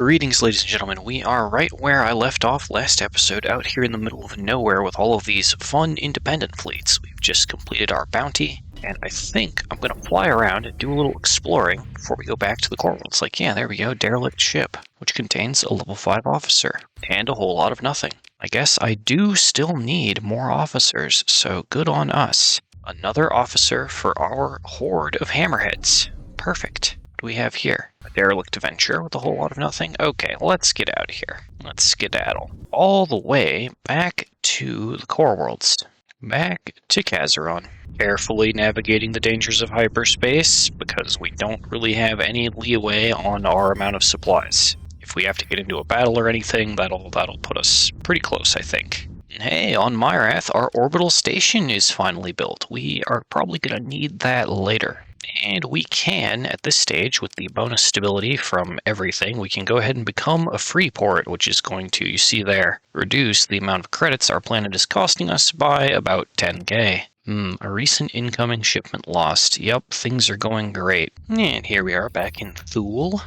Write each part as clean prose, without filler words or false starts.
Greetings, ladies and gentlemen. We are right where I left off last episode, out here in the middle of nowhere with all of these fun independent fleets. We've just completed our bounty, and I think I'm going to fly around and do a little exploring before we go back to the core world. It's like, yeah, there we go, derelict ship, which contains a level 5 officer, and a whole lot of nothing. I guess I do still need more officers, so good on us. Another officer for our horde of hammerheads. Perfect. What do we have here? A derelict adventure with a whole lot of nothing? Okay, let's get out of here. Let's skedaddle. All the way back to the core worlds. Back to Kazaron. Carefully navigating the dangers of hyperspace, because we don't really have any leeway on our amount of supplies. If we have to get into a battle or anything, that'll put us pretty close, I think. Hey, on Myrath, our orbital station is finally built. We are probably going to need that later. And we can, at this stage, with the bonus stability from everything, we can go ahead and become a free port, which is going to, you see there, reduce the amount of credits our planet is costing us by about 10k. A recent incoming shipment lost. Yep, things are going great. And here we are back in Thule.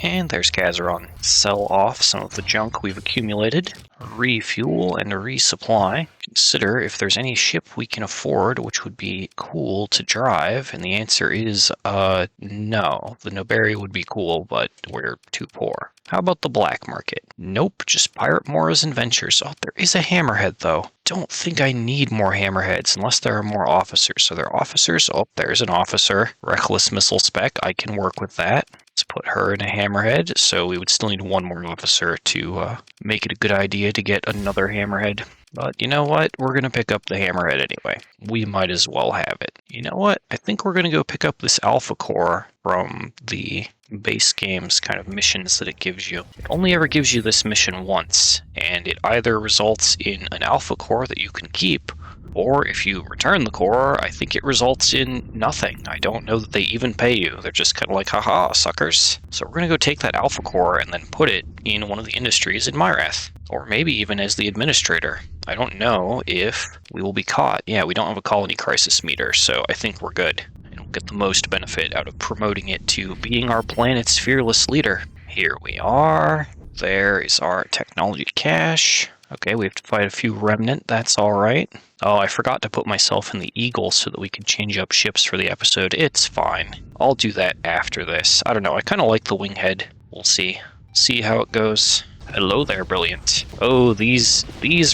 And there's Kazaron. Sell off some of the junk we've accumulated, refuel and resupply. Consider if there's any ship we can afford which would be cool to drive, and the answer is no. The Noberi would be cool, but we're too poor. How about the black market? Nope, just Pirate Mora's Adventures. Oh, there is a hammerhead though. Don't think I need more hammerheads unless there are more officers. So there are officers. Oh, there's an officer. Reckless missile spec. I can work with that. Let's put her in a hammerhead, so we would still need one more officer to make it a good idea to get another hammerhead. But you know what? We're going to pick up the hammerhead anyway. We might as well have it. You know what? I think we're going to go pick up this alpha core from the base game's kind of missions that it gives you. It only ever gives you this mission once, and it either results in an alpha core that you can keep, or if you return the core, I think it results in nothing. I don't know that they even pay you. They're just kind of like, haha, suckers. So we're going to go take that alpha core and then put it in one of the industries in Myrath. Or maybe even as the administrator. I don't know if we will be caught. Yeah, we don't have a colony crisis meter, so I think we're good. And we'll get the most benefit out of promoting it to being our planet's fearless leader. Here we are. There is our technology cache. Okay, we have to fight a few remnant. That's alright. Oh, I forgot to put myself in the Eagle so that we could change up ships for the episode. It's fine. I'll do that after this. I don't know, I kind of like the winghead. We'll see. See how it goes. Hello there, Brilliant. Oh, these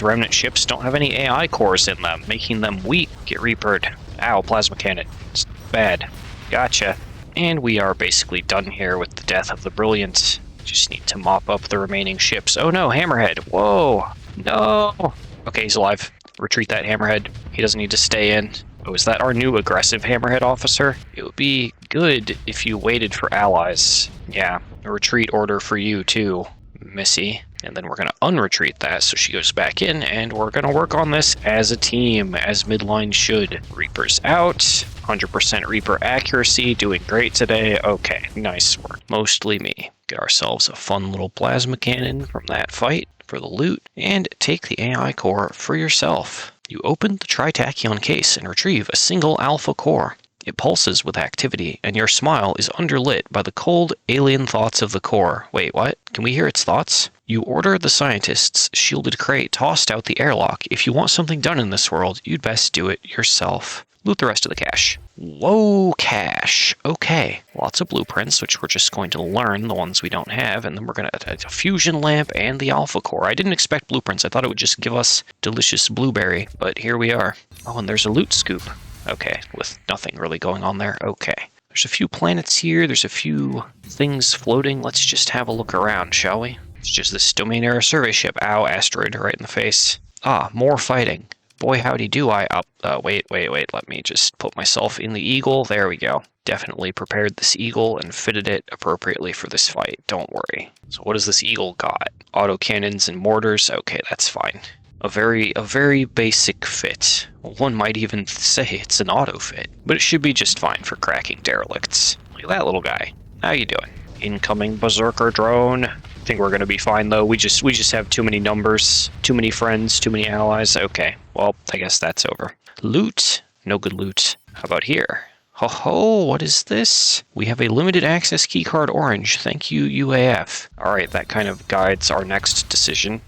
remnant ships don't have any AI cores in them, making them weak. Get reapered. Ow, plasma cannon. It's bad. Gotcha. And we are basically done here with the death of the Brilliant. Just need to mop up the remaining ships. Oh no, Hammerhead. Whoa. No. Okay, he's alive. Retreat that Hammerhead. He doesn't need to stay in. Oh, is that our new aggressive Hammerhead officer? It would be good if you waited for allies. Yeah, a retreat order for you too, Missy. And then we're going to unretreat that so she goes back in, and we're going to work on this as a team, as Midline should. Reaper's out. 100% Reaper accuracy. Doing great today. Okay, nice work. Mostly me. Get ourselves a fun little plasma cannon from that fight for the loot, and take the AI core for yourself. You open the Tritachyon case and retrieve a single alpha core. It pulses with activity, and your smile is underlit by the cold, alien thoughts of the core. Wait, what? Can we hear its thoughts? You order the scientist's shielded crate tossed out the airlock. If you want something done in this world, you'd best do it yourself. Loot the rest of the cache. Whoa, cache. Okay. Lots of blueprints, which we're just going to learn, the ones we don't have, and then we're going to add a fusion lamp and the alpha core. I didn't expect blueprints. I thought it would just give us delicious blueberry, but here we are. Oh, and there's a loot scoop. Okay, with nothing really going on there. Okay. There's a few planets here. There's a few things floating. Let's just have a look around, shall we? It's just this domain era survey ship. Ow, asteroid right in the face. Ah, more fighting. Boy, howdy do I. Wait. Let me just put myself in the Eagle. There we go. Definitely prepared this Eagle and fitted it appropriately for this fight. Don't worry. So what does this Eagle got? Autocannons and mortars. Okay, that's fine. A very basic fit. One might even say it's an auto fit, but it should be just fine for cracking derelicts. Look at that little guy. How you doing? Incoming berserker drone. I think we're gonna be fine though. We just have too many numbers, too many friends, too many allies. Okay, well, I guess that's over. Loot. No good loot. How about here? Ho ho, what is this? We have a limited access keycard orange. Thank you, UAF. Alright, that kind of guides our next decision.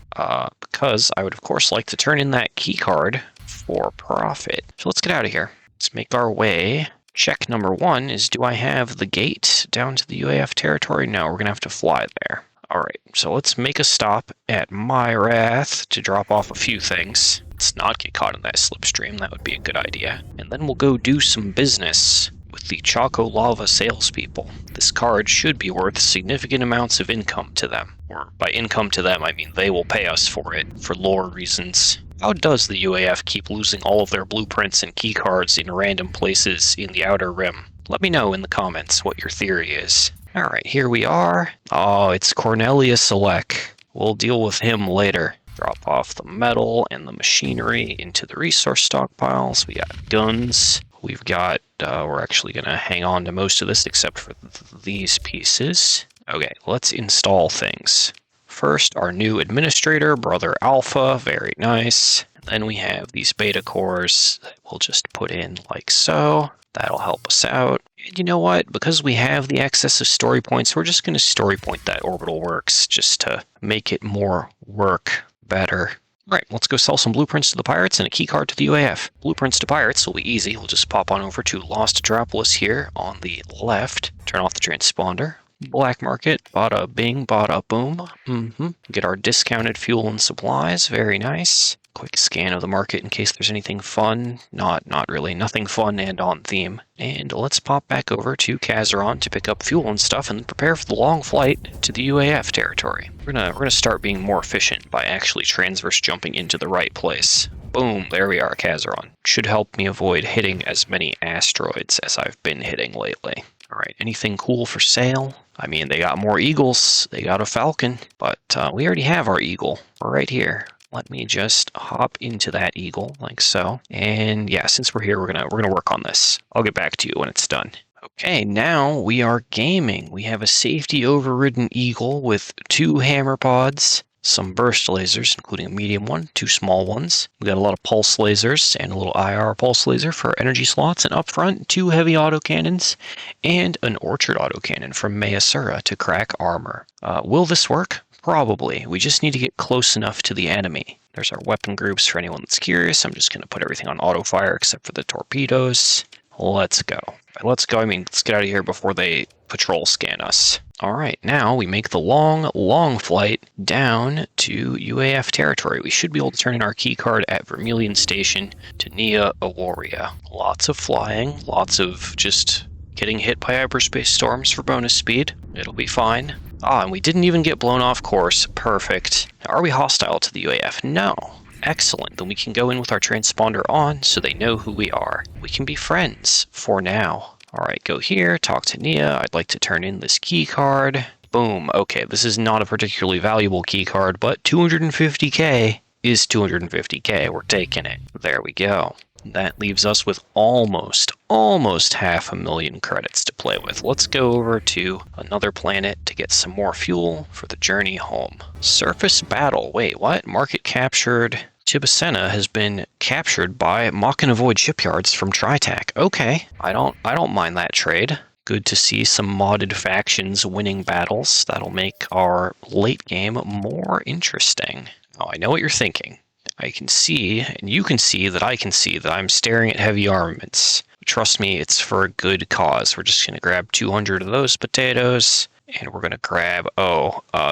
Because I would of course like to turn in that keycard for profit. So let's get out of here. Let's make our way. Check number 1 is, do I have the gate down to the UAF territory? No, we're gonna have to fly there. Alright, so let's make a stop at Myrath to drop off a few things. Let's not get caught in that slipstream, that would be a good idea. And then we'll go do some business with the Choco Lava salespeople. This card should be worth significant amounts of income to them. Or by income to them, I mean they will pay us for it, for lore reasons. How does the UAF keep losing all of their blueprints and keycards in random places in the Outer Rim? Let me know in the comments what your theory is. Alright, here we are. Oh, it's Cornelius Selec. We'll deal with him later. Drop off the metal and the machinery into the resource stockpiles. We got guns. We've got, we're actually going to hang on to most of this except for these pieces. Okay, let's install things. First, our new administrator, Brother Alpha. Very nice. And then we have these beta cores that we'll just put in like so. That'll help us out. And you know what? Because we have the excess of story points, we're just going to story point that orbital works just to make it more work better. Alright, let's go sell some blueprints to the pirates and a keycard to the UAF. Blueprints to pirates will be easy. We'll just pop on over to Lost Metropolis here on the left. Turn off the transponder. Black market. Bada bing, bada boom. Get our discounted fuel and supplies. Very nice. Quick scan of the market in case there's anything fun. Not really. Nothing fun and on theme. And let's pop back over to Kazaron to pick up fuel and stuff and prepare for the long flight to the UAF territory. We're gonna start being more efficient by actually transverse jumping into the right place. Boom, there we are, Kazaron. Should help me avoid hitting as many asteroids as I've been hitting lately. Alright, anything cool for sale? I mean, they got more eagles. They got a falcon. But we already have our eagle. We're right here. Let me just hop into that eagle like so. And yeah, since we're here, we're gonna work on this. I'll get back to you when it's done. Okay, now we are gaming. We have a safety overridden eagle with 2 hammer pods, some burst lasers, including a medium one, 2 small ones. We got a lot of pulse lasers and a little IR pulse laser for energy slots, and up front 2 heavy autocannons and an orchard autocannon from Mayasura to crack armor. Will this work? Probably. We just need to get close enough to the enemy. There's our weapon groups for anyone that's curious. I'm just going to put everything on auto fire except for the torpedoes. Let's go. Let's go. I mean, let's get out of here before they patrol scan us. Alright, now we make the long flight down to UAF territory. We should be able to turn in our keycard at Vermilion Station to Nia Aworia. Lots of flying, lots of just getting hit by hyperspace storms for bonus speed. It'll be fine. Ah, and we didn't even get blown off course. Perfect. Now, are we hostile to the UAF? No. Excellent. Then we can go in with our transponder on so they know who we are. We can be friends for now. Alright, go here, talk to Nia. I'd like to turn in this key card. Boom. Okay, this is not a particularly valuable key card, but 250k is 250k. We're taking it. There we go. That leaves us with almost 500,000 credits to play with. Let's go over to another planet to get some more fuel for the journey home. Surface battle. Wait, what? Market captured. Tibicena has been captured by Machina Void Shipyards from Tritac. Okay, I don't mind that trade. Good to see some modded factions winning battles. That'll make our late game more interesting. Oh, I know what you're thinking. I can see, and you can see that I can see that I'm staring at heavy armaments. Trust me, it's for a good cause. We're just going to grab 200 of those potatoes, and we're going to grab,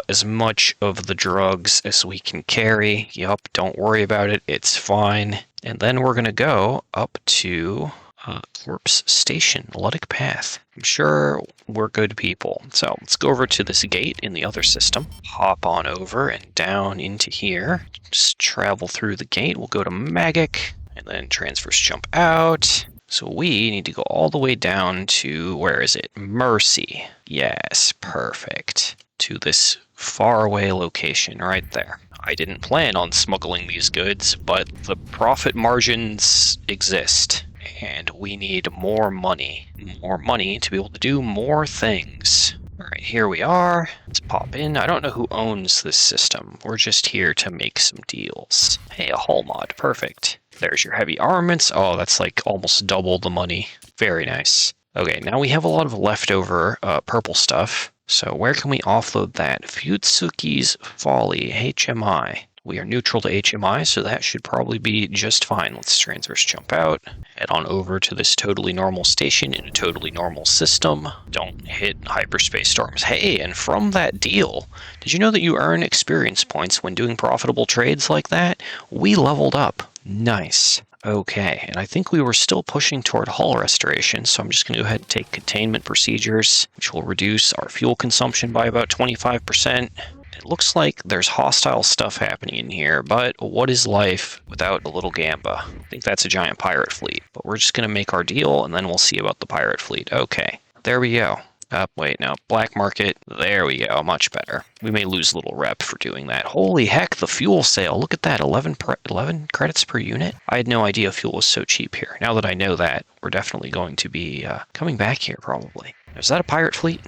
as much of the drugs as we can carry. Yup, don't worry about it. It's fine. And then we're going to go up to Corpse Station, Luddic Path. I'm sure we're good people. So let's go over to this gate in the other system. Hop on over and down into here. Just travel through the gate. We'll go to Magic and then transverse jump out. So we need to go all the way down to, where is it? Mercy. Yes, perfect. To this faraway location right there. I didn't plan on smuggling these goods, but the profit margins exist. And we need more money. More money to be able to do more things. Alright, here we are. Let's pop in. I don't know who owns this system. We're just here to make some deals. Hey, a hull mod. Perfect. There's your heavy armaments. Oh, that's like almost double the money. Very nice. Okay, now we have a lot of leftover purple stuff. So where can we offload that? Futsuki's Folly, HMI. We are neutral to HMI, so that should probably be just fine. Let's transverse jump out, head on over to this totally normal station in a totally normal system. Don't hit hyperspace storms. Hey, and from that deal, did you know that you earn experience points when doing profitable trades like that? We leveled up. Nice. Okay, and I think we were still pushing toward hull restoration, so I'm just going to go ahead and take containment procedures, which will reduce our fuel consumption by about 25%. It looks like there's hostile stuff happening in here, but what is life without a little gamba? I think that's a giant pirate fleet, but we're just going to make our deal, and then we'll see about the pirate fleet. Okay, there we go. Wait, no, black market. There we go, much better. We may lose a little rep for doing that. Holy heck, the fuel sale. Look at that, 11 credits per unit? I had no idea fuel was so cheap here. Now that I know that, we're definitely going to be coming back here, probably. Is that a pirate fleet?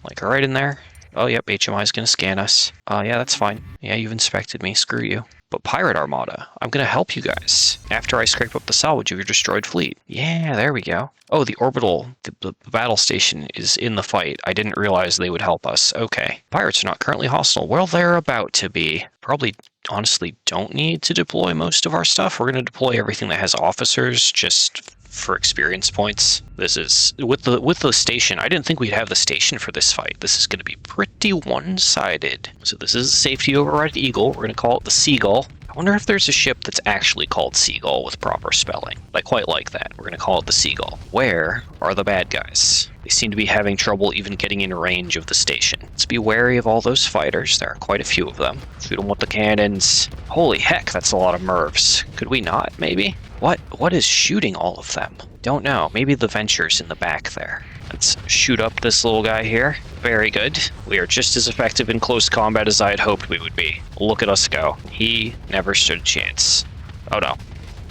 Like, right in there? Oh, yep, HMI is going to scan us. Yeah, that's fine. Yeah, you've inspected me. Screw you. But Pirate Armada, I'm going to help you guys after I scrape up the salvage of your destroyed fleet. Yeah, there we go. Oh, the orbital, the battle station is in the fight. I didn't realize they would help us. Okay. Pirates are not currently hostile. Well, they're about to be. Probably, honestly, don't need to deploy most of our stuff. We're going to deploy everything that has officers just for experience points. This is with the station. I didn't think we'd have the station for this fight. This is going to be pretty one-sided. So this is a safety override Eagle. We're going to call it the Seagull. I wonder if there's a ship that's actually called Seagull with proper spelling. I quite like that. We're going to call it the Seagull. Where are the bad guys? They seem to be having trouble even getting in range of the station. Let's be wary of all those fighters. There are quite a few of them. Shoot them with the cannons. Holy heck, that's a lot of MIRVs. Could we not, maybe? What is shooting all of them? Don't know. Maybe the Venture's in the back there. Let's shoot up this little guy here. Very good. We are just as effective in close combat as I had hoped we would be. Look at us go. He never stood a chance. Oh no.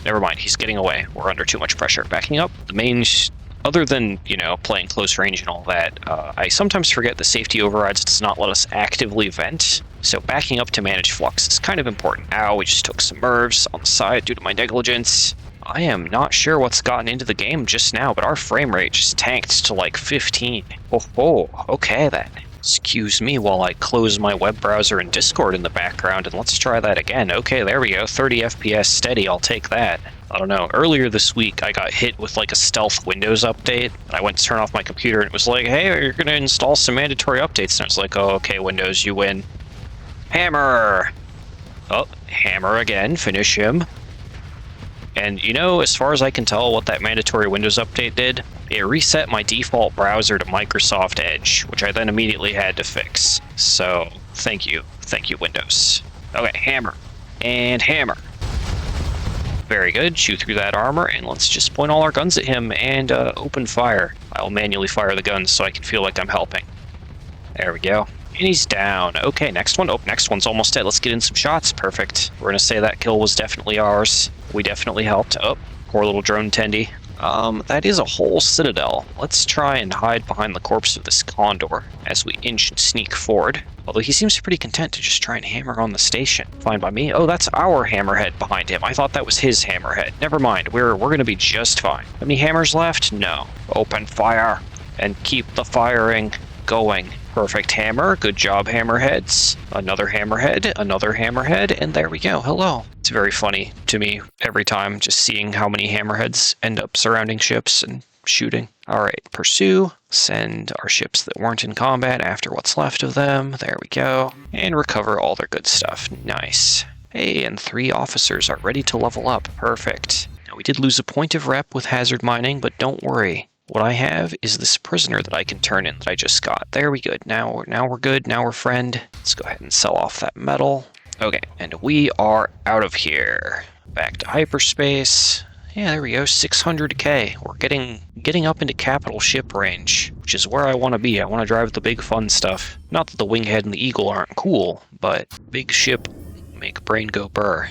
Never mind. He's getting away. We're under too much pressure. Backing up. The main... Other than, you know, playing close range and all that, I sometimes forget the safety overrides does not let us actively vent. So backing up to manage flux is kind of important. Ow, we just took some MIRVs on the side due to my negligence. I am not sure what's gotten into the game just now, but our frame rate just tanked to like 15. Oh, okay then. Excuse me while I close my web browser and Discord in the background, and let's try that again. Okay, there we go. 30 FPS steady, I'll take that. I don't know, earlier this week I got hit with like a stealth Windows update. I went to turn off my computer and it was like, hey, you're going to install some mandatory updates. And I was like, oh, okay, Windows, you win. Hammer! Oh, hammer again, finish him. And you know, as far as I can tell what that mandatory Windows update did, it reset my default browser to Microsoft Edge, which I then immediately had to fix. So, thank you, Windows. Okay, hammer. And hammer. Very good, shoot through that armor, and let's just point all our guns at him and open fire. I'll manually fire the guns so I can feel like I'm helping. There we go. And he's down. Okay, next one. Oh, next one's almost dead. Let's get in some shots. Perfect. We're going to say that kill was definitely ours. We definitely helped. Oh, poor little drone tendy. That is a whole citadel. Let's try and hide behind the corpse of this condor as we inch and sneak forward. Although he seems pretty content to just try and hammer on the station. Fine by me. Oh, that's our hammerhead behind him. I thought that was his hammerhead. Never mind. We're going to be just fine. How many hammers left? No. Open fire and keep the firing going. Perfect hammer. Good job, hammerheads. Another hammerhead, and there we go. Hello. It's very funny to me every time just seeing how many hammerheads end up surrounding ships and shooting. Alright, pursue. Send our ships that weren't in combat after what's left of them. There we go. And recover all their good stuff. Nice. Hey, and 3 officers are ready to level up. Perfect. Now, we did lose a point of rep with hazard mining, but don't worry. What I have is this prisoner that I can turn in that I just got. There we go. Now we're good. Now we're friend. Let's go ahead and sell off that metal. Okay, and we are out of here. Back to hyperspace. Yeah, there we go. 600k. We're getting up into capital ship range, which is where I want to be. I want to drive the big fun stuff. Not that the Winghead and the Eagle aren't cool, but big ship make brain go burr.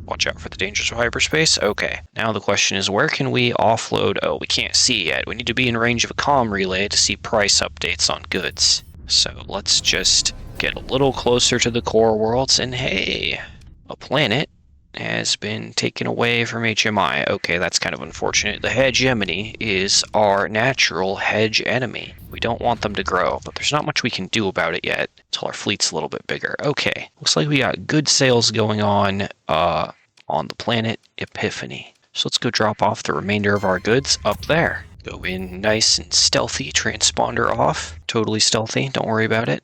Watch out for the dangers of hyperspace. Okay, now the question is, where can we offload? Oh, we can't see yet. We need to be in range of a comm relay to see price updates on goods. So let's just get a little closer to the core worlds, and hey, a planet has been taken away from HMI. Okay, that's kind of unfortunate. The hegemony is our natural hedge enemy. We don't want them to grow, but there's not much we can do about it yet until our fleet's a little bit bigger. Okay, looks like we got good sales going on the planet Epiphany. So let's go drop off the remainder of our goods up there. Go in nice and stealthy, transponder off. Totally stealthy, don't worry about it.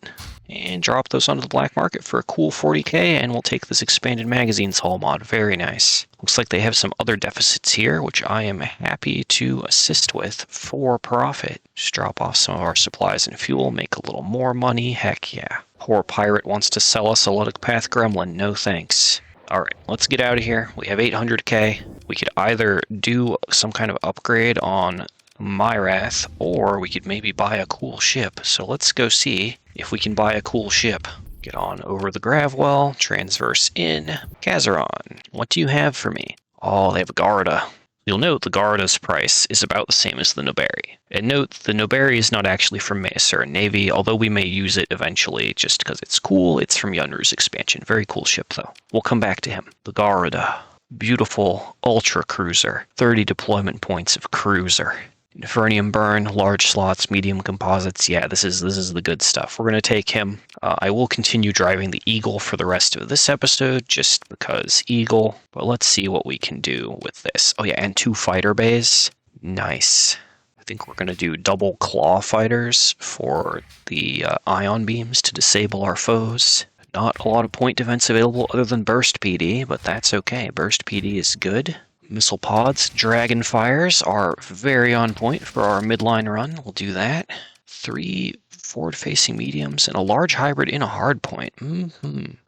And drop those onto the black market for a cool 40k, and we'll take this expanded magazines hull mod. Very nice. Looks like they have some other deficits here, which I am happy to assist with for profit. Just drop off some of our supplies and fuel, make a little more money. Heck yeah. Poor pirate wants to sell us a Luddic Path Gremlin. No thanks. Alright, let's get out of here. We have 800k. We could either do some kind of upgrade on Myrath, or we could maybe buy a cool ship. So let's go see if we can buy a cool ship. Get on over the Gravwell, transverse in. Kazaron, what do you have for me? Oh, they have a Garda. You'll note the Garda's price is about the same as the Noberi. And note, the Noberi is not actually from Mayasuran Navy, although we may use it eventually just because it's cool. It's from Yunru's expansion. Very cool ship, though. We'll come back to him. The Garda. Beautiful ultra cruiser. 30 deployment points of cruiser. Infernium burn, large slots, medium composites. Yeah, this is the good stuff. We're going to take him. I will continue driving the Eagle for the rest of this episode, just because Eagle. But let's see what we can do with this. Oh yeah, and 2 fighter bays. Nice. I think we're going to do double claw fighters for the ion beams to disable our foes. Not a lot of point defense available other than burst PD, but that's okay. Burst PD is good. Missile pods, dragon fires are very on point for our midline run. We'll do that. 3 forward-facing mediums and a large hybrid in a hard point.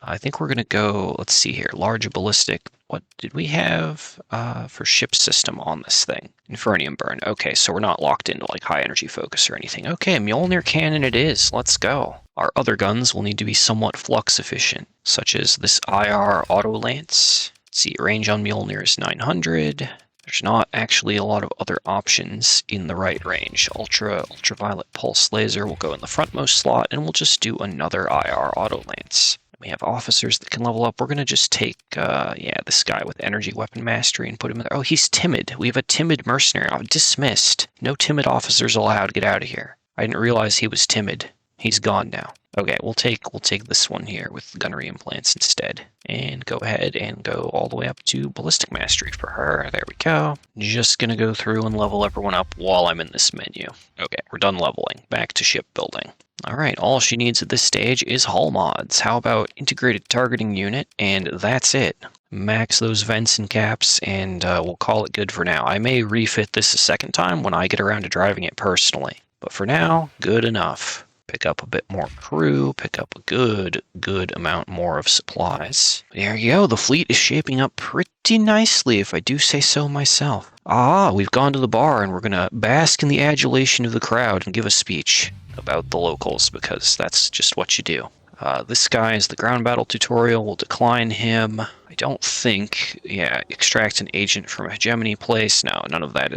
I think we're going to go, let's see here, large ballistic. What did we have for ship system on this thing? Infernium burn. Okay, so we're not locked into like high energy focus or anything. Okay, Mjolnir cannon it is. Let's go. Our other guns will need to be somewhat flux efficient, such as this IR auto lance. See, range on Mjolnir is 900. There's not actually a lot of other options in the right range. Ultraviolet pulse laser will go in the frontmost slot, and we'll just do another IR auto lance. We have officers that can level up. We're going to just take, this guy with energy weapon mastery and put him in there. Oh, he's timid. We have a timid mercenary. Dismissed. No timid officers allowed. Get out of here. I didn't realize he was timid. He's gone now. Okay, we'll take this one here with gunnery implants instead. And go ahead and go all the way up to ballistic mastery for her. There we go. Just gonna go through and level everyone up while I'm in this menu. Okay, we're done leveling. Back to shipbuilding. Alright, all she needs at this stage is hull mods. How about integrated targeting unit? And that's it. Max those vents and caps, and we'll call it good for now. I may refit this a second time when I get around to driving it personally. But for now, good enough. Pick up a bit more crew, pick up a good amount more of supplies. There you go, the fleet is shaping up pretty nicely, if I do say so myself. We've gone to the bar and we're gonna bask in the adulation of the crowd and give a speech about the locals, because that's just what you do. This guy is the ground battle tutorial, we'll decline him. I don't think, extract an agent from a hegemony place. No, none of that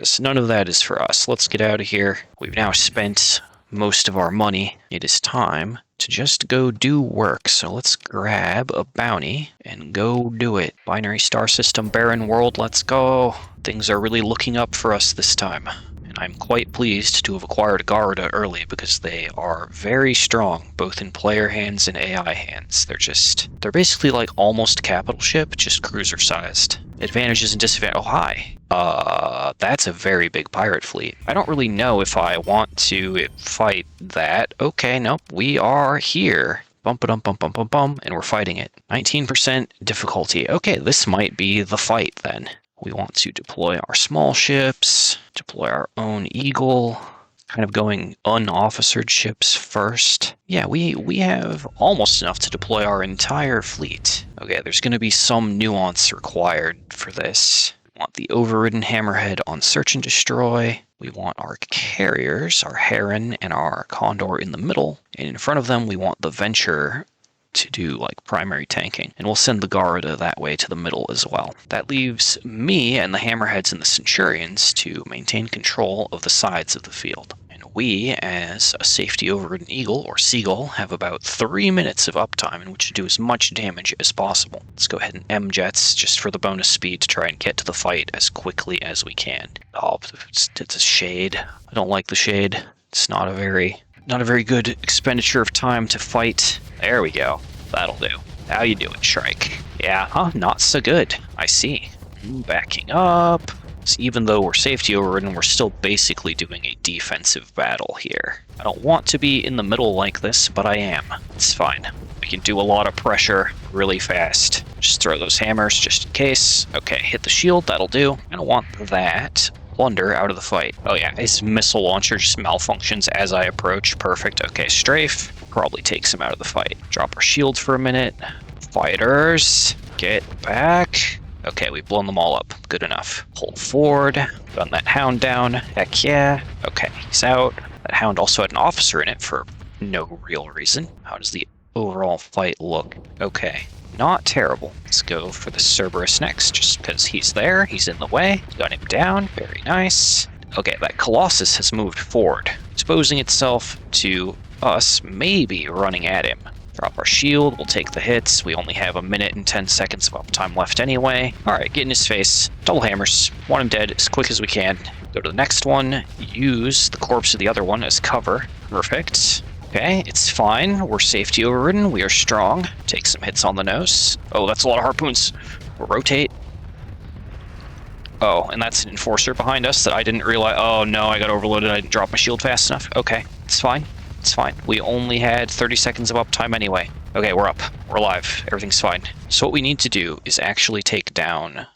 is for us. Let's get out of here. We've now spent most of our money. It is time to just go do work. So let's grab a bounty and go do it. Binary star system, barren world, let's go. Things are really looking up for us this time. And I'm quite pleased to have acquired Garda early because they are very strong, both in player hands and AI hands. They're basically like almost capital ship, just cruiser sized. Advantages and disadvantages. Oh, hi. That's a very big pirate fleet. I don't really know if I want to fight that. Okay, nope, we are here. Bum, and we're fighting it. 19% difficulty. Okay, this might be the fight then. We want to deploy our small ships, deploy our own Eagle, kind of going unofficered ships first. Yeah, we have almost enough to deploy our entire fleet. Okay, there's going to be some nuance required for this. We want the overridden hammerhead on search and destroy. We want our carriers, our Heron and our Condor in the middle. And in front of them, we want the Venture to do like primary tanking. And we'll send the Garda that way to the middle as well. That leaves me and the Hammerheads and the Centurions to maintain control of the sides of the field. And we, as a safety over an Eagle or Seagull, have about 3 minutes of uptime in which to do as much damage as possible. Let's go ahead and M-jets just for the bonus speed to try and get to the fight as quickly as we can. Oh, it's a shade. I don't like the shade. It's not a very good expenditure of time to fight. There we go. That'll do. How you doing, Shrike? Yeah, huh? Not so good. I see. Backing up. So even though we're safety overridden, we're still basically doing a defensive battle here. I don't want to be in the middle like this, but I am. It's fine. We can do a lot of pressure really fast. Just throw those hammers just in case. Okay, hit the shield. That'll do. I don't want that. Plunder out of the fight. Oh yeah, his missile launcher just malfunctions as I approach. Perfect. Okay, strafe. Probably takes him out of the fight. Drop our shield for a minute. Fighters, get back. Okay, we've blown them all up. Good enough. Hold forward. Gun that hound down. Heck yeah. Okay, he's out. That hound also had an officer in it for no real reason. How does the overall fight look? Okay. Not terrible. Let's go for the Cerberus next, just because he's there. He's in the way. Got him down. Very nice. Okay, that Colossus has moved forward, exposing itself to us maybe running at him. Drop our shield. We'll take the hits. We only have 1 minute and 10 seconds of uptime left anyway. Alright, get in his face. Double hammers. Want him dead as quick as we can. Go to the next one. Use the corpse of the other one as cover. Perfect. Okay, it's fine. We're safety overridden. We are strong. Take some hits on the nose. Oh, that's a lot of harpoons. Rotate. Oh, and that's an enforcer behind us that I didn't realize. Oh no, I got overloaded. I didn't drop my shield fast enough. Okay, it's fine. It's fine. We only had 30 seconds of uptime anyway. Okay, we're up. We're alive. Everything's fine. So what we need to do is actually take down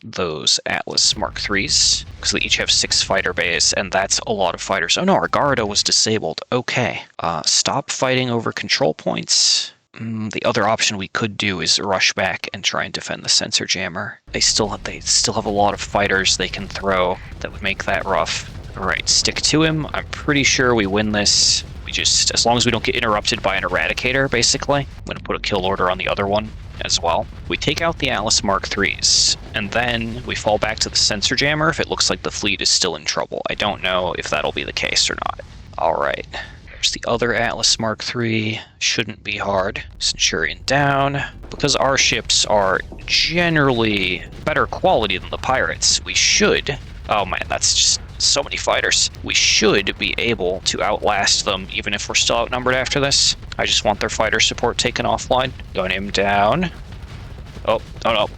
those Atlas Mark IIIs, because they each have 6 fighter bays, and that's a lot of fighters. Oh no, our Garda was disabled. Okay. Stop fighting over control points. The other option we could do is rush back and try and defend the sensor jammer. They still have a lot of fighters they can throw that would make that rough. Alright, stick to him. I'm pretty sure we win this. We just, as long as we don't get interrupted by an Eradicator, basically. I'm going to put a kill order on the other one as well. We take out the Atlas Mark IIIs, and then we fall back to the sensor jammer if it looks like the fleet is still in trouble. I don't know if that'll be the case or not. Alright, there's the other Atlas Mark III. Shouldn't be hard. Centurion down. Because our ships are generally better quality than the pirates, we should... Oh man, that's just so many fighters. We should be able to outlast them even if we're still outnumbered after this. I just want their fighter support taken offline. Gun him down. Oh no.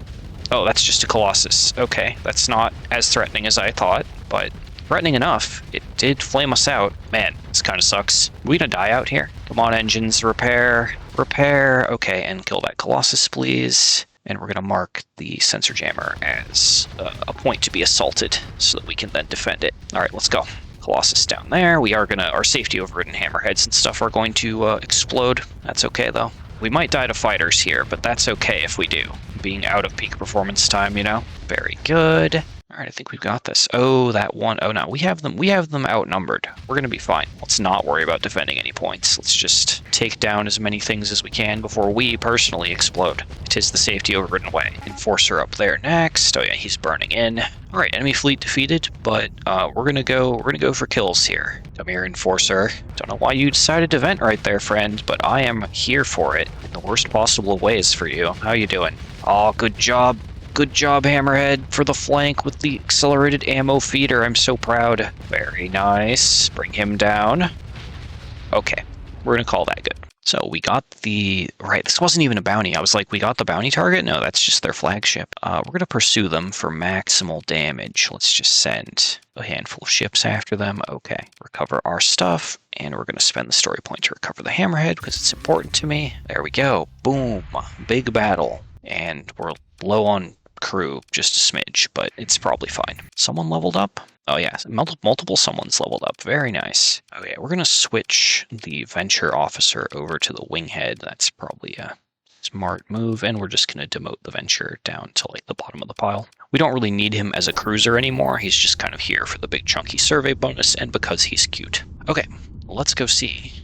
Oh, that's just a Colossus. Okay, that's not as threatening as I thought, but threatening enough. It did flame us out. Man, this kind of sucks. We gonna die out here? Come on, engines, repair. Repair. Okay, and kill that Colossus, please. And we're going to mark the sensor jammer as a point to be assaulted so that we can then defend it. All right, let's go. Colossus down there. We are going to, our safety overridden hammerheads and stuff are going to explode. That's okay, though. We might die to fighters here, but that's okay if we do. Being out of peak performance time, you know? Very good. All right, I think we've got this. Oh, that one. Oh, no, we have them outnumbered. We're going to be fine. Let's not worry about defending any points. Let's just take down as many things as we can before we personally explode. It is the safety overridden way. Enforcer up there next. Oh yeah, he's burning in. All right, enemy fleet defeated, but we're gonna go for kills here. Come here, Enforcer. Don't know why you decided to vent right there, friend, but I am here for it in the worst possible ways for you. How you doing? Oh, good job. Good job, Hammerhead, for the flank with the accelerated ammo feeder. I'm so proud. Very nice. Bring him down. Okay, we're gonna call that good. So we got the... Right, this wasn't even a bounty. I was like, we got the bounty target? No, that's just their flagship. We're gonna pursue them for maximal damage. Let's just send a handful of ships after them. Okay, recover our stuff, and we're gonna spend the story point to recover the Hammerhead because it's important to me. There we go. Boom. Big battle. And we're low on crew, just a smidge, but it's probably fine. Someone leveled up? Oh yeah, multiple someone's leveled up. Very nice. Okay, we're gonna switch the Venture Officer over to the Winghead. That's probably a smart move, and we're just gonna demote the Venture down to like the bottom of the pile. We don't really need him as a cruiser anymore. He's just kind of here for the big chunky survey bonus and because he's cute. Okay, let's go see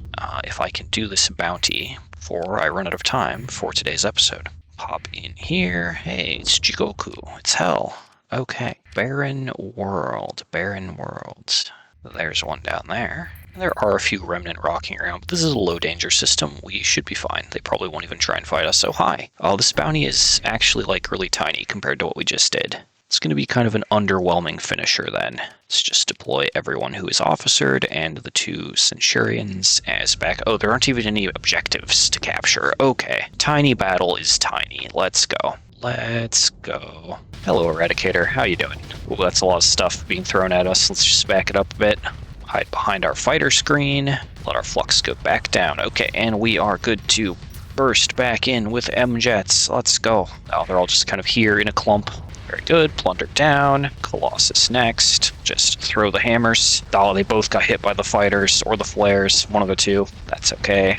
if I can do this bounty before I run out of time for today's episode. Pop in here. Hey, it's Jigoku. It's hell. Okay. Barren World. Barren World. There's one down there. There are a few remnant rocking around, but this is a low danger system. We should be fine. They probably won't even try and fight us so high. Oh, this bounty is actually like really tiny compared to what we just did. It's going to be kind of an underwhelming finisher then. Let's just deploy everyone who is officered and the 2 Centurions as back. Oh, there aren't even any objectives to capture. Okay, tiny battle is tiny. Let's go. Let's go. Hello, Eradicator. How you doing? Ooh, that's a lot of stuff being thrown at us. Let's just back it up a bit. Hide behind our fighter screen. Let our flux go back down. Okay, and we are good to burst back in with M-Jets. Let's go. Oh, they're all just kind of here in a clump. Very good. Plunder down. Colossus next. Just throw the hammers. Oh, they both got hit by the fighters or the flares. One of the two. That's okay.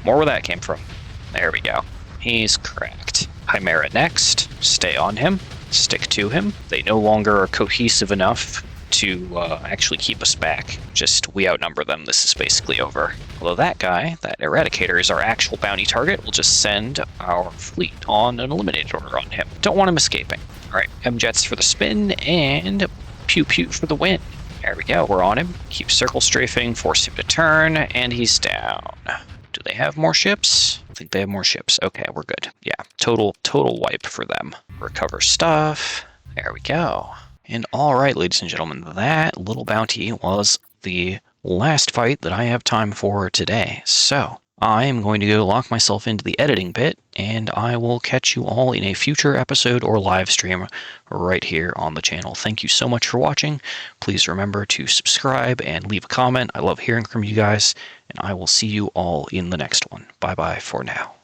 More where that came from. There we go. He's cracked. Chimera next. Stay on him. Stick to him. They no longer are cohesive enough to actually keep us back. Just, we outnumber them. This is basically over. Although that guy, that Eradicator, is our actual bounty target. We'll just send our fleet on an eliminated order on him. Don't want him escaping. Alright, M-Jets for the spin, and pew-pew for the win. There we go, we're on him. Keep circle strafing, force him to turn, and he's down. Do they have more ships? I think they have more ships. Okay, we're good. Yeah, total wipe for them. Recover stuff. There we go. And alright, ladies and gentlemen, that little bounty was the last fight that I have time for today. So, I am going to go lock myself into the editing bit, and I will catch you all in a future episode or live stream right here on the channel. Thank you so much for watching. Please remember to subscribe and leave a comment. I love hearing from you guys, and I will see you all in the next one. Bye-bye for now.